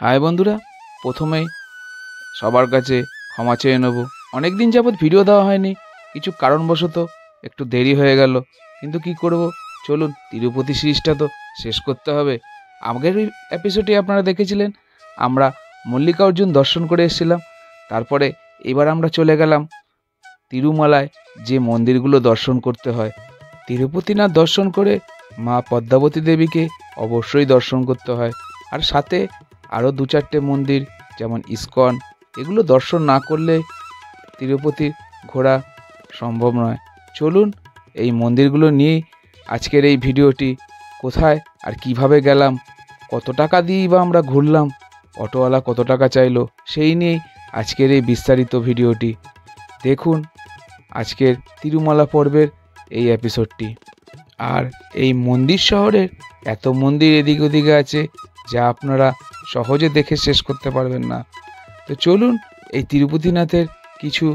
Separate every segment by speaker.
Speaker 1: High বন্ধুরা, প্রথমেই সবার কাছে ক্ষমা চেয়ে নেব। অনেক দিন যাবৎ ভিডিও দেওয়া হয়নি, কিছু কারণবশত একটু দেরি হয়ে গেল, কিন্তু কি করব, চলুন তিরুপতি সিরিজটা তো শেষ করতে হবে। আগের এপিসোডে আপনারা দেখেছিলেন আমরা মল্লিকার্জুন দর্শন করে এসেছিলাম, তারপরে এবার আমরা চলে গেলাম তিরুমালায় যে মন্দিরগুলো দর্শন করতে হয়। তিরুপতিনাথ দর্শন করে মা পদ্মাবতী দেবীকে অবশ্যই দর্শন করতে হয়, আর সাথে আরও দু চারটে মন্দির যেমন ইস্কন, এগুলো দর্শন না করলে তিরুপতি ঘোরা সম্ভব নয়। চলুন এই মন্দিরগুলো নিয়েই আজকের এই ভিডিওটি। কোথায় আর কিভাবে গেলাম, কত টাকা দিয়েই বা আমরা ঘুরলাম, অটোওয়ালা কত টাকা চাইলো, সেই নিয়েই আজকের এই বিস্তারিত ভিডিওটি দেখুন। আজকের তিরুমালা পর্বের এই এপিসোডটি। আর এই মন্দির শহরের এত মন্দির এদিক ওদিকে আছে যা আপনারা সহজে দেখে শেষ করতে পারবেন না। তো চলুন এই তিরুপতিনাথের কিছু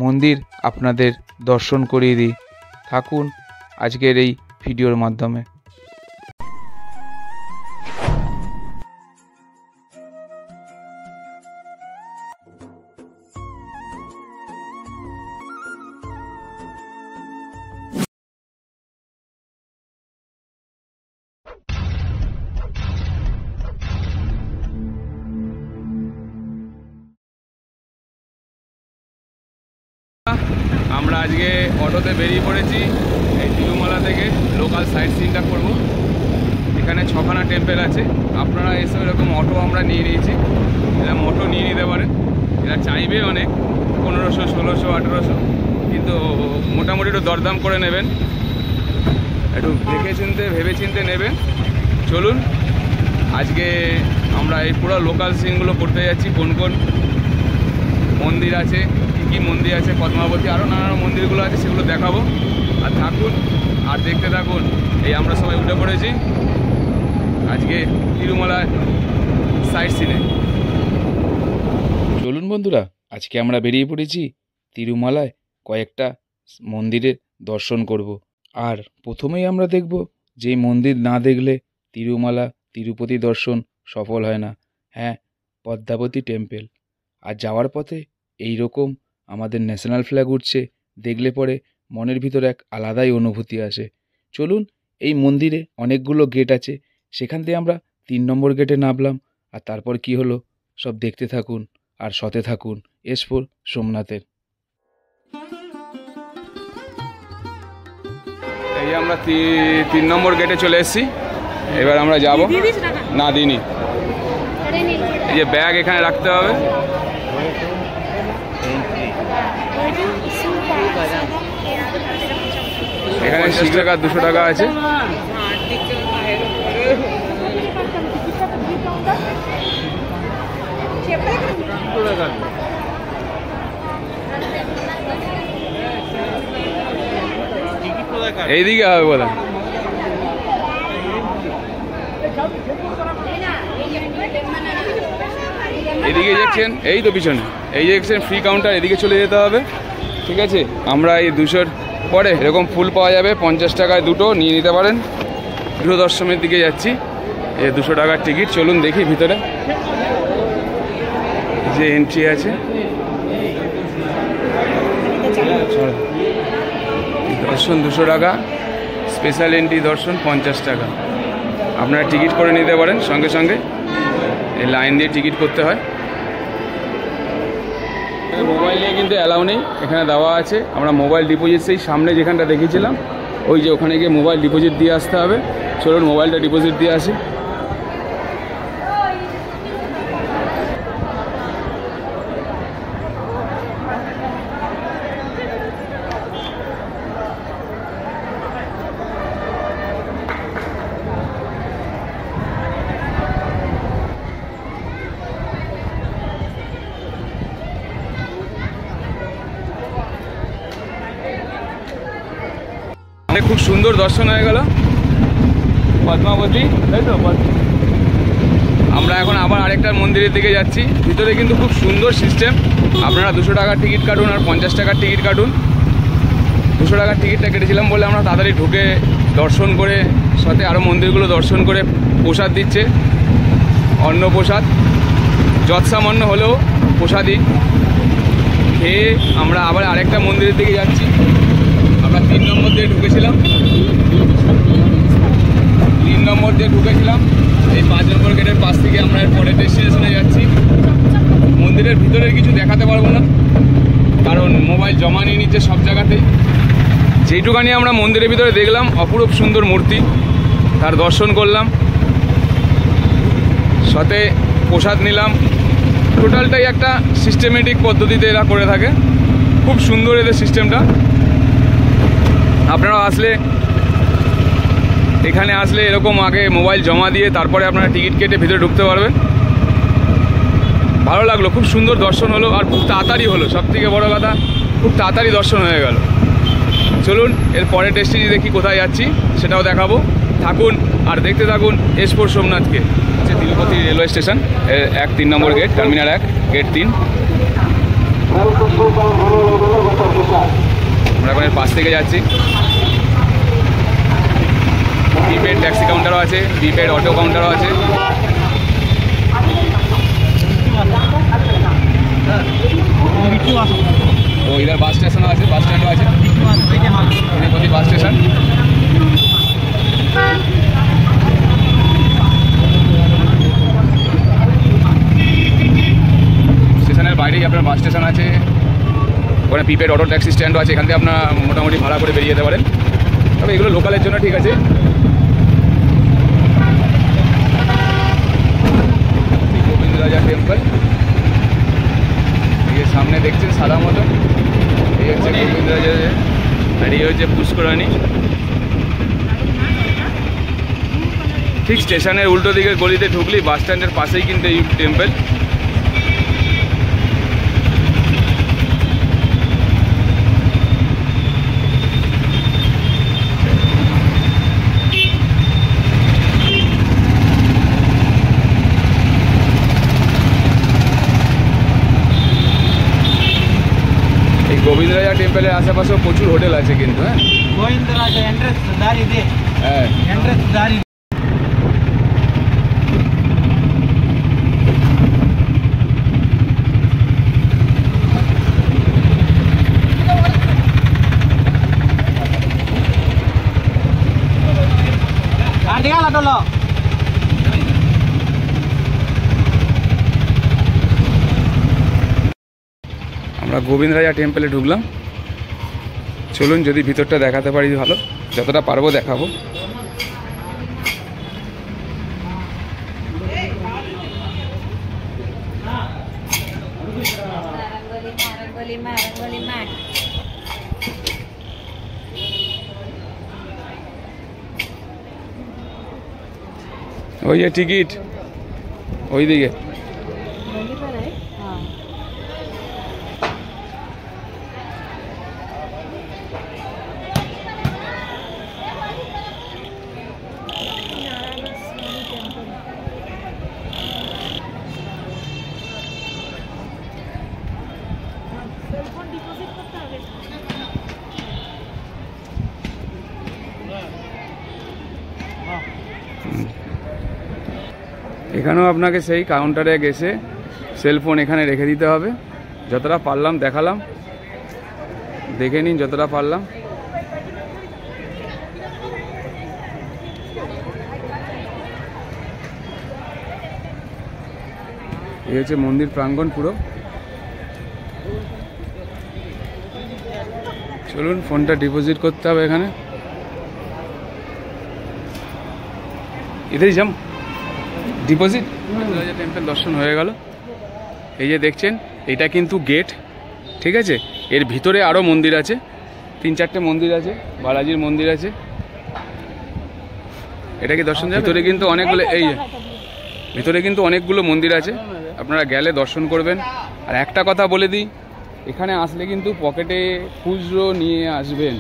Speaker 1: মন্দির আপনাদের দর্শন করিয়ে দিই। থাকুন আজকের এই ভিডিওর মাধ্যমে। আমরা আজকে অটোতে বেরিয়ে পড়েছি এই তিরুমালা থেকে। লোকাল সাইট সিনটা করব। এখানে 6খানা টেম্পেল আছে, আপনারা এসে এরকম অটো আমরা নিয়ে নিয়েছি, এরকম অটো নিয়ে নিতে পারেন। এরা চাইবে অনেক 1500, 1600, 1800, কিন্তু মোটামুটি একটু দরদাম করে নেবেন, একটু দেখে চিনতে ভেবে চিনতে নেবেন। চলুন আজকে আমরা এই পুরো লোকাল সিনগুলো করতে যাচ্ছি, কোন কোন মন্দির আছে, কী মন্দির আছে, পদ্মাবতী আরও নানান মন্দিরগুলো আছে, সেগুলো দেখাবো। আর থাকুন আর দেখতে থাকুন। এই আমরা সবাই উঠে পড়েছি আজকে তিরুমালায় সাইট সিনে। চলুন বন্ধুরা, আজকে আমরা বেরিয়ে পড়েছি তিরুমালায় কয়েকটা মন্দিরের দর্শন করব। আর প্রথমেই আমরা দেখব যে মন্দির না দেখলে তিরুমালা তিরুপতি দর্শন সফল হয় না। হ্যাঁ, পদ্মাবতী টেম্পল। আর যাওয়ার পথে এই রকম আমাদের ন্যাশনাল ফ্ল্যাগ উঠছে, দেখলে পরে মনের ভিতরে এক আলাদাই অনুভূতি আসে। চলুন, এই মন্দিরে অনেকগুলো গেট আছে, সেখান থেকে আমরা 3 নম্বর গেটে নামলাম। আর তারপর কি হলো সব দেখতে থাকুন আর সাথে থাকুন S4 সোমনাথের। এই আমরা 3 নম্বর গেটে চলে এসেছি, এবার আমরা যাব। না দিইনি, এই যে ব্যাগ এখানে রাখতে হবে। এখানে 50 টাকা 200 টাকা আছে। এইদিকে হবে বলে, এদিকে দেখছেন, এই তো পিছনে এই যে দেখছেন ফ্রি কাউন্টার, এদিকে চলে যেতে হবে। ঠিক আছে, আমরা এই 200-র পরে এরকম ফুল পাওয়া যাবে, 50 টাকায় দুটো নিয়ে নিতে পারেন। গৃহদর্শনের দিকে যাচ্ছি, এই 200 টাকার টিকিট। চলুন দেখি ভিতরে যে এন্ট্রি আছে। দর্শন 200 টাকা, স্পেশাল এন্ট্রি দর্শন 50 টাকা। আপনারা টিকিট করে নিতে পারেন সঙ্গে সঙ্গে, এই লাইন দিয়ে টিকিট করতে হয়। মোবাইল নিয়ে কিন্তু অ্যালাউ নেই, এখানে দেওয়া আছে। আমরা মোবাইল ডিপোজিট সেই সামনে যেখানটা দেখেছিলাম, ওই যে ওখানে গিয়ে মোবাইল ডিপোজিট দিয়ে আসতে হবে। চলুন মোবাইলটা ডিপোজিট দিয়ে আসি। খুব সুন্দর দর্শন হয়ে গেল পদ্মাবতী, তাই তো। আমরা এখন আবার আরেকটা মন্দিরের দিকে যাচ্ছি। ভিতরে কিন্তু খুব সুন্দর সিস্টেম। আপনারা 200 টাকার টিকিট কাটুন আর 50 টাকার টিকিট কাটুন। 200 টাকার টিকিটটা কেটেছিলাম বলে আমরা তাড়াতাড়ি ঢুকে দর্শন করে সাথে আরও মন্দিরগুলো দর্শন করে প্রসাদ দিচ্ছে। অন্নপ্রসাদ, যৎসামান্য হলেও প্রসাদই খেয়ে আমরা আবার আরেকটা মন্দিরের দিকে যাচ্ছি। আমরা 3 নম্বর দিয়ে ঢুকেছিলাম, এই 5 নম্বর গেটের পাশ থেকে আমরা পরের ডেস্টিনেশনে যাচ্ছি। মন্দিরের ভিতরের কিছু দেখাতে পারবো না, কারণ মোবাইল জমা নিয়ে নিচ্ছে সব জায়গাতেই। যেইটুকানি আমরা মন্দিরের ভিতরে দেখলাম, অপরূপ সুন্দর মূর্তি, তার দর্শন করলাম, সাথে প্রসাদ নিলাম। টোটালটাই একটা সিস্টেমেটিক পদ্ধতিতে এরা করে থাকে, খুব সুন্দর এদের সিস্টেমটা। আপনারা এখানে আসলে এরকম আগে মোবাইল জমা দিয়ে তারপরে আপনারা টিকিট কেটে ভিতরে ঢুকতে পারবেন। ভালো লাগলো, খুব সুন্দর দর্শন হলো, আর খুব তাড়াতাড়ি হলো। সব থেকে বড় কথা, খুব তাড়াতাড়ি দর্শন হয়ে গেল। চলুন এর পরের ডেস্টিনি দেখি কোথায় যাচ্ছি, সেটাও দেখাবো। থাকুন আর দেখতে থাকুন S4 সোমনাথকে। তিরুপতি রেলওয়ে স্টেশন 3 নম্বর গেট, টার্মিনাল 1, গেট 3। আমরা এখন এর পাশ থেকে যাচ্ছি। প্রিপেড ট্যাক্সি কাউন্টারও আছে, প্রিপেড অটো কাউন্টারও আছে। তো ইধার বাস স্টেশনও আছে, বাস স্ট্যান্ডও আছে, তিরুপতি বাস স্টেশন। স্টেশনের বাইরেই আপনার বাস স্টেশন আছে, ওখানে প্রিপেড অটো ট্যাক্সি স্ট্যান্ডও আছে। এখান থেকে আপনারা মোটামুটি ভাড়া করে বেরিয়ে যেতে পারেন, তবে এগুলো লোকালের জন্য ঠিক আছে। গোবিন্দ রাজা টেম্পল, এই সামনে দেখছেন সাদা মতো, এই হচ্ছে গোবিন্দ রাজা, আর এই হচ্ছে পুষ্করানী। ঠিক স্টেশনের উল্টো দিকের গলিতে ঢুকলি বাস স্ট্যান্ডের পাশেই কিন্তু এই টেম্পল। গোবিন্দ রাজা টেম্পলের আশেপাশেও প্রচুর হোটেল আছে কিন্তু। হ্যাঁ, গোবিন্দ রাজা এন্ট্রেন্স দাঁড়ি দে, হ্যাঁ এন্ট্রেন্স দাঁড়ি। আমরা গোবিন্দ রাজা টেম্পলে ঢুকলাম। চলুন যদি ভিতরটা দেখাতে পারি ভালো, যতটা পারবো দেখাবো। ওই যে টিকিট ওইদিকে। এখানেও আপনাকে সেই কাউন্টারে গেছে সেলফোন এখানে রেখে দিতে হবে। যতটা পারলাম দেখালাম, দেখে নিন যতটা পারলাম। এই হচ্ছে মন্দির প্রাঙ্গণ পুরো। চলুন ফোনটা ডিপোজিট করতে হবে এখানে। এদেরই যাম ডিপোজিট। টেম্পল দর্শন হয়ে গেল। এই যে দেখছেন এটা কিন্তু গেট, ঠিক আছে। এর ভিতরে আরও মন্দির আছে, 3-4টে মন্দির আছে, বালাজির মন্দির আছে। এটা কি দর্শন যায়? ভিতরে কিন্তু অনেকগুলো, এই ভিতরে কিন্তু অনেকগুলো মন্দির আছে, আপনারা গেলে দর্শন করবেন। আর একটা কথা বলে দিই, এখানে আসলে কিন্তু পকেটে খুচরো নিয়ে আসবেন।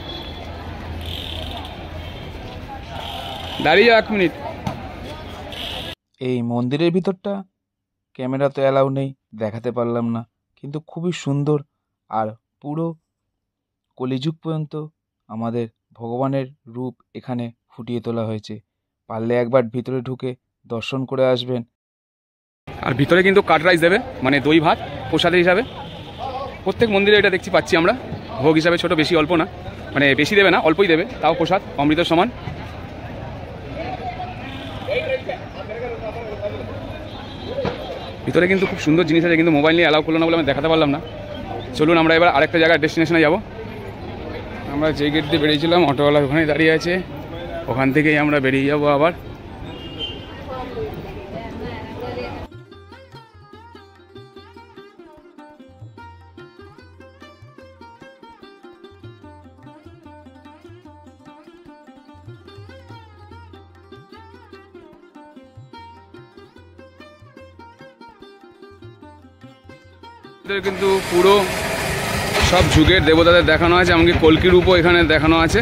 Speaker 1: দাঁড়িয়ে 1 মিনিট। এই মন্দিরের ভিতরটা ক্যামেরা তো অ্যালাউ নেই, দেখাতে পারলাম না, কিন্তু খুবই সুন্দর। আর পুরো কলিযুগ পর্যন্ত আমাদের ভগবানের রূপ এখানে ফুটিয়ে তোলা হয়েছে। পারলে একবার ভিতরে ঢুকে দর্শন করে আসবেন।
Speaker 2: আর ভিতরে কিন্তু কাট রাইস দেবে, মানে দই ভাত প্রসাদের হিসাবে। প্রত্যেক মন্দিরে এটা দেখছি পাচ্ছি আমরা, ভোগ হিসাবে ছোট, বেশি অল্প না, মানে বেশি দেবে না, অল্পই দেবে, তাও প্রসাদ অমৃতের সমান। ভিতরে কিন্তু খুব সুন্দর জিনিস আছে, কিন্তু মোবাইল নিয়ে অ্যালাউ করলো না বলে আমি দেখাতে পারলাম না। চলুন আমরা এবার আরেকটা জায়গার ডেস্টিনেশনে যাব। আমরা যে গেট দিয়ে বেরিয়েছিলাম, অটোওয়ালা ওখানে দাঁড়িয়ে আছে, ওখান থেকেই আমরা বেরিয়ে যাব আবার। কিন্তু পুরো সব যুগের দেবতাদের দেখানো আছে, এমনকি কলকি রূপও এখানে দেখানো আছে।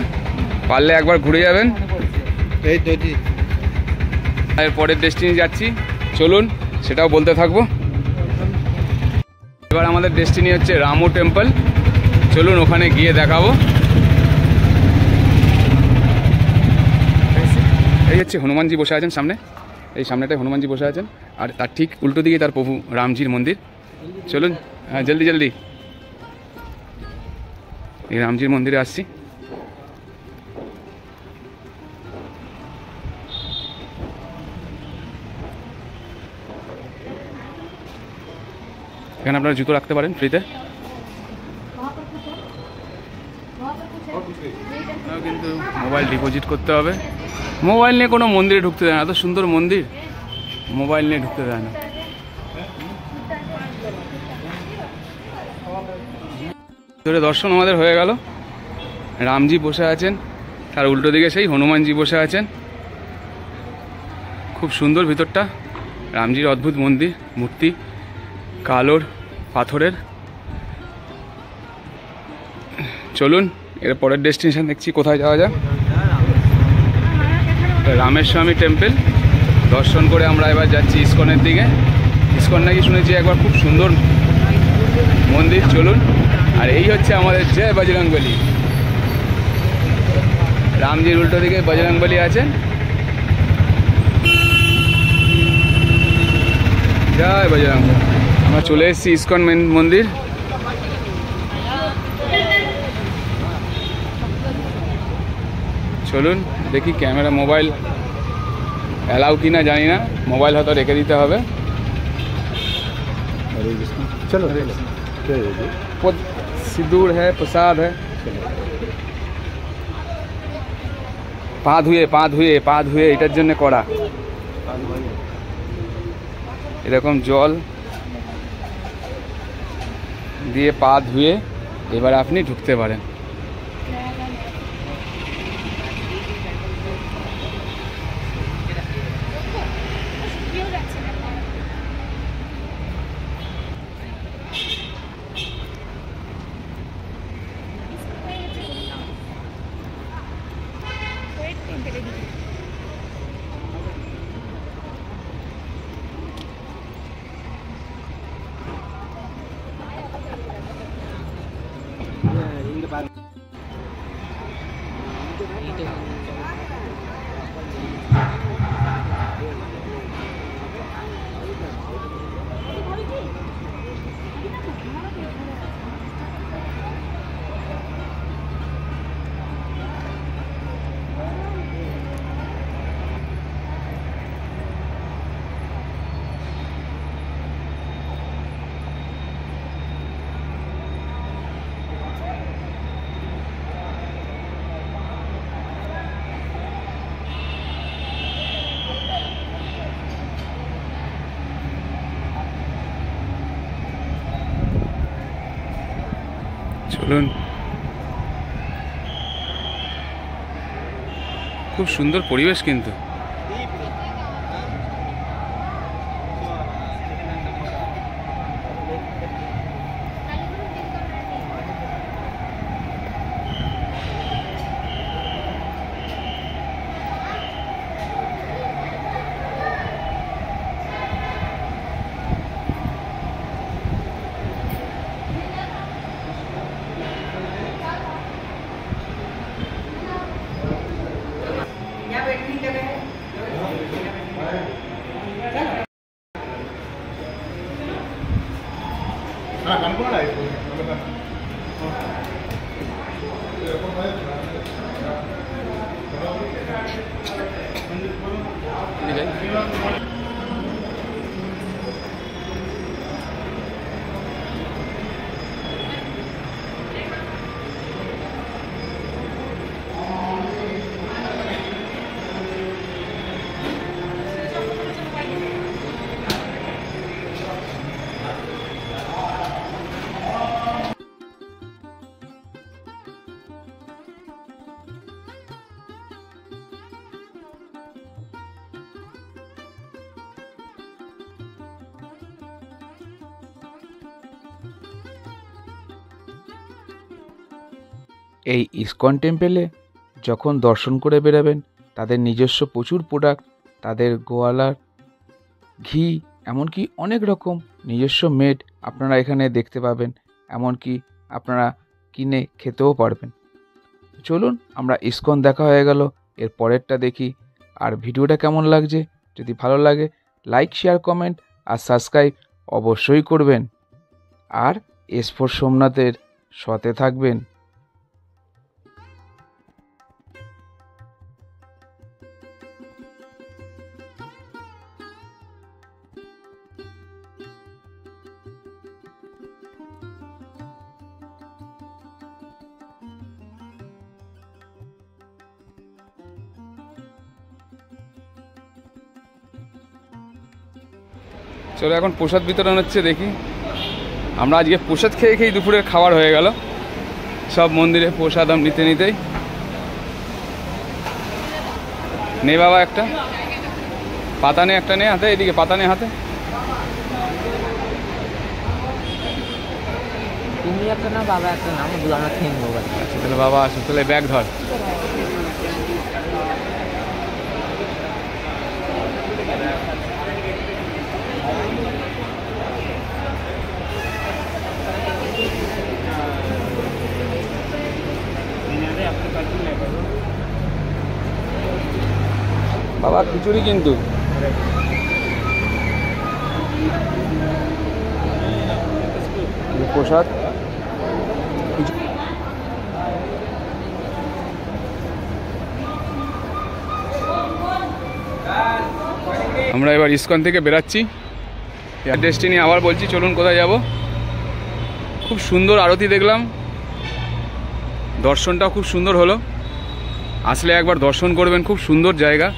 Speaker 2: পারলে একবার ঘুরে যাবেন। এর পরের ডেস্টিনি যাচ্ছি, চলুন সেটাও বলতে থাকবো। এবার আমাদের ডেস্টিনি হচ্ছে রামু টেম্পল, চলুন ওখানে গিয়ে দেখাবো। এই হচ্ছে হনুমানজি বসে আছেন সামনে, এই সামনেটায় হনুমানজি বসে আছেন, আর তার ঠিক উল্টো দিকে তার প্রভু রামজির মন্দির। চলুন, হ্যাঁ জলদি জলদি, এই রামজির মন্দিরে আসছি। এখানে আপনারা জুতো রাখতে পারেন ফ্রিতে। কিন্তু মোবাইল ডিপোজিট করতে হবে, মোবাইল নিয়ে কোনো মন্দিরে ঢুকতে দেয় না, এত সুন্দর মন্দির মোবাইল নিয়ে ঢুকতে দেয় না। ধরে দর্শন আমাদের হয়ে গেল, রামজি বসে আছেন, তার উল্টো দিকে সেই হনুমানজি বসে আছেন। খুব সুন্দর ভিতরটা, রামজির অদ্ভুত মন্দির, মূর্তি কালোর পাথরের। চলুন এর পরের ডেস্টিনেশন দেখছি কোথায় যাওয়া যায়। রামেস্বামী টেম্পল দর্শন করে আমরা এবার যাচ্ছি ইস্কনের দিকে। ইস্কন নাকি শুনেছি একবার খুব সুন্দর মন্দির, চলুন। আর এই হচ্ছে আমাদের জয় বজরংবলী, রামজির উল্টো দিকে বজরংবলী আছেন। জয় বজরংবলী। আমরা চলে এসেছি ইস্কন মন্দির। চলুন দেখি, ক্যামেরা মোবাইল অ্যালাউ কিনা জানি না, মোবাইল হয়তো রেখে দিতে হবে। চলো, সিঁদুর হ্যাঁ, প্রসাদ হ্যাঁ। পা ধুয়ে পা ধুয়ে পা ধুয়ে এটার জন্য করা, এরকম জল দিয়ে পা ধুয়ে এবার আপনি ঢুকতে পারেন। চলুন, খুব সুন্দর পরিবেশ কিন্তু।
Speaker 1: এই ইসকন টেম্পেলে যখন দর্শন করে বেরাবেন, তাদের নিজস্ব প্রচুর প্রোডাক্ট, তাদের গোয়ালার ঘি, এমনকি অনেক রকম নিজস্ব মেড আপনারা এখানে দেখতে পাবেন, এমনকি আপনারা কিনে খেতেও পারবেন। চলুন, আমরা ইসকন দেখা হয়ে গেল, এর পরেরটা দেখি। আর ভিডিওটা কেমন লাগছে, যদি ভালো লাগে লাইক, শেয়ার, কমেন্ট আর সাবস্ক্রাইব অবশ্যই করবেন। আর S4 সোমনাথের সাথে থাকবেন।
Speaker 2: চলো, এখন প্রসাদ বিতরণ হচ্ছে, দেখি। আমরা আজকে প্রসাদ খেয়ে খেয়ে দুপুরের খাবার হয়ে গেল। সব মন্দিরে প্রসাদ নিতে নিতেই। নে বাবা, একটা পাতা নে, একটা নে হাতে, এদিকে পাতা নে হাতে।
Speaker 3: তুমি একটা না, বাবা একটা না, আমরা দুজনে খেয়ে নেবো।
Speaker 2: আচ্ছা, তাহলে বাবা আসো, তাহলে ব্যাগ ধর। বাবা খিচুড়ি কিন্তু প্রসাদ। আমরা এবার ইসকন থেকে বেরাচ্ছি। ডেস্টিনি আবার বলছি, চলুন কোথায় যাব। খুব সুন্দর আরতি দেখলাম, দর্শনটাও খুব সুন্দর হলো। আসলে একবার দর্শন করবেন, খুব সুন্দর জায়গা,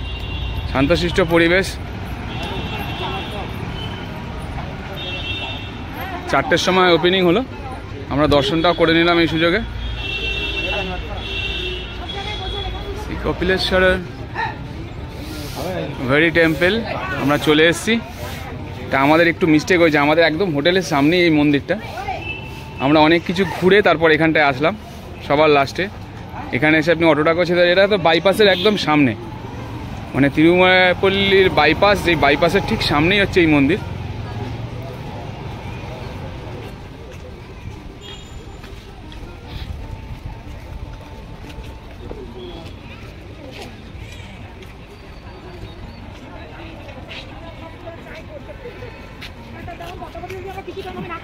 Speaker 2: শান্তশিষ্ট পরিবেশ। 4টের সময় ওপেনিং হলো, আমরা দর্শনটাও করে নিলাম এই সুযোগে। শ্রী কপিলেশ্বরের ভেরি টেম্পল আমরা চলে এসেছি। তা আমাদের একটু মিস্টেক হয়েছে, আমাদের একদম হোটেলের সামনেই এই মন্দিরটা। আমরা অনেক কিছু ঘুরে তারপর এখানটায় আসলাম সবার লাস্টে। এখানে এসে আপনি অটোটা করছে, এটা তো বাইপাসের একদম সামনে, মানে তিরুমাপল্লির বাইপাস, যেই বাইপাসের ঠিক সামনেই হচ্ছে এই মন্দির।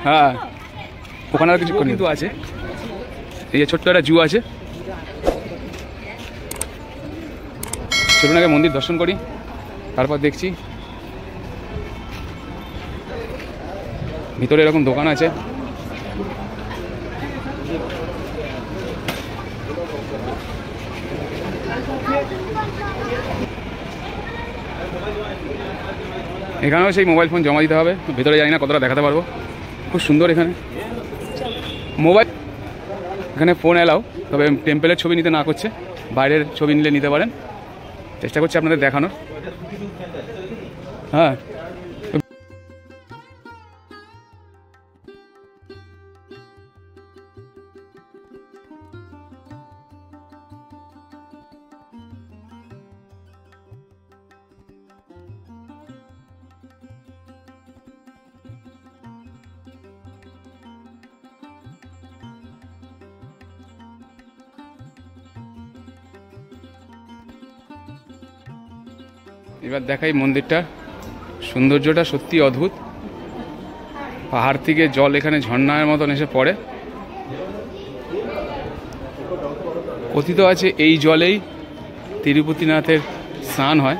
Speaker 2: হ্যাঁ, ওখানে আর কিছু কিন্তু আছে, এই যে ছোট্ট একটা জু আছে। চলুন আগে মন্দির দর্শন করি, তারপর দেখছি। ভিতরে এরকম দোকান আছে। এখানেও সেই মোবাইল ফোন জমা দিতে হবে, ভেতরে জানি না কতটা দেখাতে পারবো। খুব সুন্দর এখানে মোবাইল, এখানে ফোন এলাও, তবে টেম্পেলের ছবি নিতে না করছে, বাইরের ছবি নিলে নিতে পারেন। চেষ্টা করছি আপনাদের দেখানোর। হ্যাঁ, এবার দেখাই মন্দিরটা, সৌন্দর্যটা সত্যি অদ্ভুত। পাহাড় থেকে জল এখানে ঝর্ণার মতন এসে পড়ে। কথিত আছে এই জলেই তিরুপতিনাথের স্নান হয়।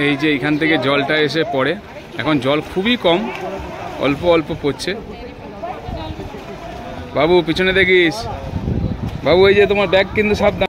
Speaker 2: এই যে এখান থেকে জলটা এসে পড়ে, এখন জল খুবই কম, অল্প অল্প পড়ছে। বাবু পিছনে দেখিস, বাবু এই যে তোমার ব্যাগ কিন্তু সাবধান।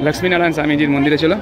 Speaker 2: লক্ষ্মীনারায়ণ স্বামীজির মন্দিরে ছিল।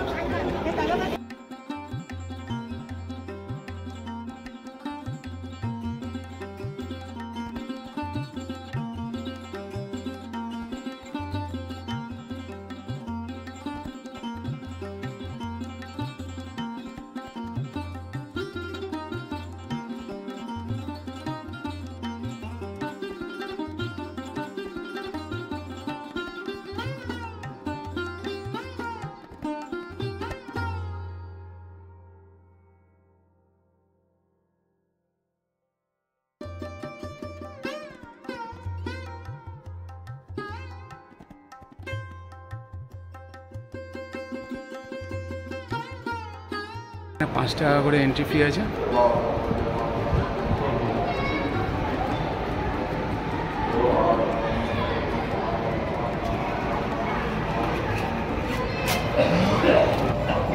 Speaker 2: পাঁচ টাকা করে এন্ট্রি ফি আছে।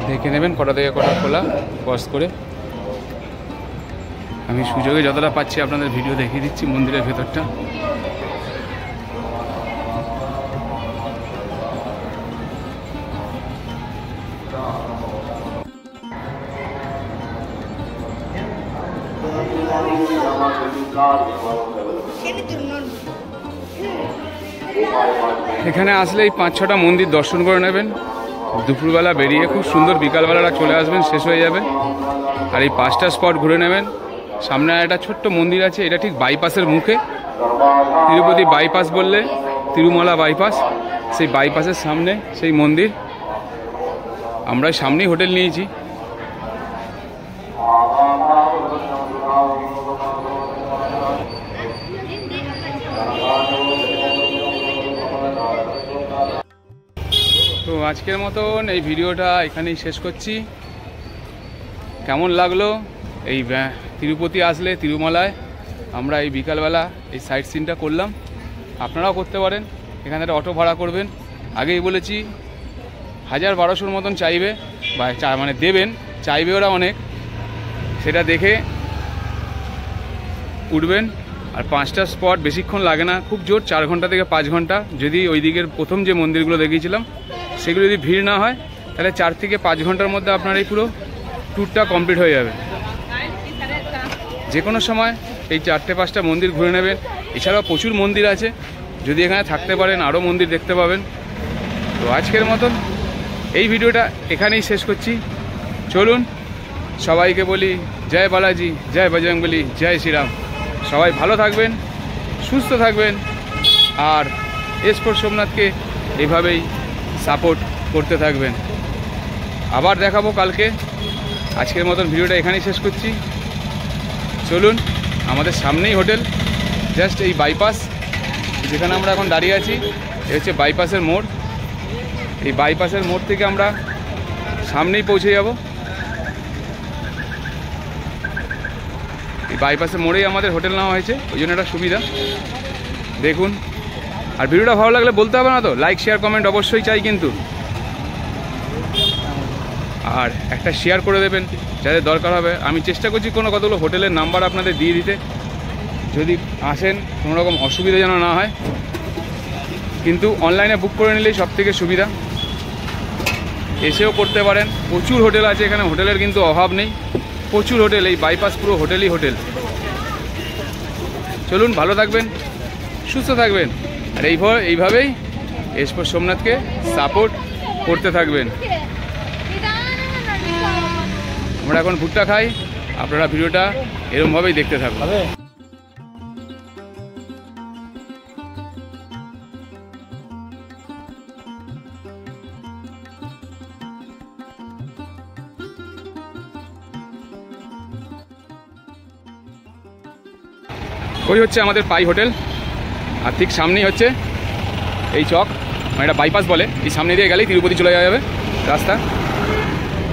Speaker 2: দেখে নেবেন কটা থেকে কটা খোলা, পজ করে। আমি সুযোগে যতটা পাচ্ছি আপনাদের ভিডিও দেখিয়ে দিচ্ছি মন্দিরের ভেতরটা। এখানে আসলেই 5-6টা মন্দির দর্শন করে নেবেন। দুপুরবেলা বেরিয়ে খুব সুন্দর, বিকালবেলাটা চলে আসবেন, শেষ হয়ে যাবে। আর এই 5টা স্পট ঘুরে নেবেন। সামনে একটা ছোট্ট মন্দির আছে, এটা ঠিক বাইপাসের মুখে। তিরুপতি বাইপাস বললে তিরুমালা বাইপাস, সেই বাইপাসের সামনে সেই মন্দির। আমরা সামনেই হোটেল নিয়েছি। তো আজকের মতন এই ভিডিওটা এখানেই শেষ করছি। কেমন লাগলো এই তিরুপতি আসলে তিরুমালায় আমরা এই বিকালবেলা এই সাইট সিনটা করলাম, আপনারাও করতে পারেন। এখানে একটা অটো ভাড়া করবেন, আগেই বলেছি 1000-1200 মতন চাইবে, বা মানে দেবেন, চাইবে ওরা অনেক। সেটা দেখে উঠবেন। আর 5টা স্পট বেশিক্ষণ লাগে না, খুব জোর 4 ঘন্টা থেকে 5 ঘন্টা। যদি ওই দিকের প্রথম যে মন্দিরগুলো দেখিয়েছিলাম সেগুলো যদি ভিড় না হয়, তাহলে 4 থেকে 5 ঘন্টার মধ্যে আপনার এই পুরো ট্যুরটা কমপ্লিট হয়ে যাবে। যে কোনো সময় এই 4-5টা মন্দির ঘুরে নেবেন। এছাড়াও প্রচুর মন্দির আছে, যদি এখানে থাকতে পারেন আরও মন্দির দেখতে পাবেন। তো আজকের মতন এই ভিডিওটা এখানেই শেষ করছি। চলুন সবাইকে বলি জয় বালাজি, জয় বজরংবলী, জয় শ্রীরাম। সবাই ভালো থাকবেন, সুস্থ থাকবেন, আর এসপোর্ট সোমনাথকে এভাবেই সাপোর্ট করতে থাকবেন। আবার দেখাবো কালকে। আজকের মতন ভিডিওটা এখানেই শেষ করছি। চলুন, আমাদের সামনেই হোটেল, জাস্ট এই বাইপাস যেখানে আমরা এখন দাঁড়িয়ে আছি, এ হচ্ছে বাইপাসের মোড়। এই বাইপাসের মোড় থেকে আমরা সামনেই পৌঁছে যাব। এই বাইপাসের মোড়েই আমাদের হোটেল নেওয়া হয়েছে, ওই জন্য একটা সুবিধা। দেখুন, আর ভিডিওটা ভালো লাগলে বলতে হবে না তো, লাইক শেয়ার কমেন্ট অবশ্যই চাই কিন্তু। আর একটা শেয়ার করে দেবেন যাদের দরকার হবে। আমি চেষ্টা করছি কতগুলো হোটেলের নাম্বার আপনাদের দিয়ে দিতে, যদি আসেন কোনো রকম অসুবিধা যেন না হয়। কিন্তু অনলাইনে বুক করে নিলেই সব থেকে সুবিধা, এসেও করতে পারেন। প্রচুর হোটেল আছে এখানে, হোটেলের কিন্তু অভাব নেই, প্রচুর হোটেল। এই বাইপাস পুরো হোটেলই হোটেল। চলুন, ভালো থাকবেন, সুস্থ থাকবেন, আর এইভাবেই এক্সপোর্ট সোমনাথকে সাপোর্ট করতে থাকবেন। আমরা এখন ভুট্টা খাই, আপনারা ভিডিওটা এরকমভাবেই দেখতে থাকুন। ওই হচ্ছে আমাদের পাই হোটেল, আর ঠিক সামনেই হচ্ছে এই চক, মানে এটা বাইপাস বলে। এই সামনে দিয়ে গেলেই তিরুপতি চলে যাবে রাস্তা।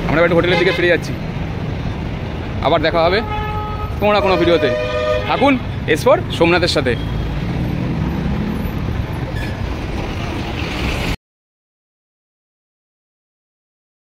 Speaker 2: আমরা একটা হোটেলের দিকে ফিরে যাচ্ছি, আবার দেখা হবে কোনো না কোনো ভিডিওতে। থাকুন এক্সপোর্ট সোমনাথের সাথে।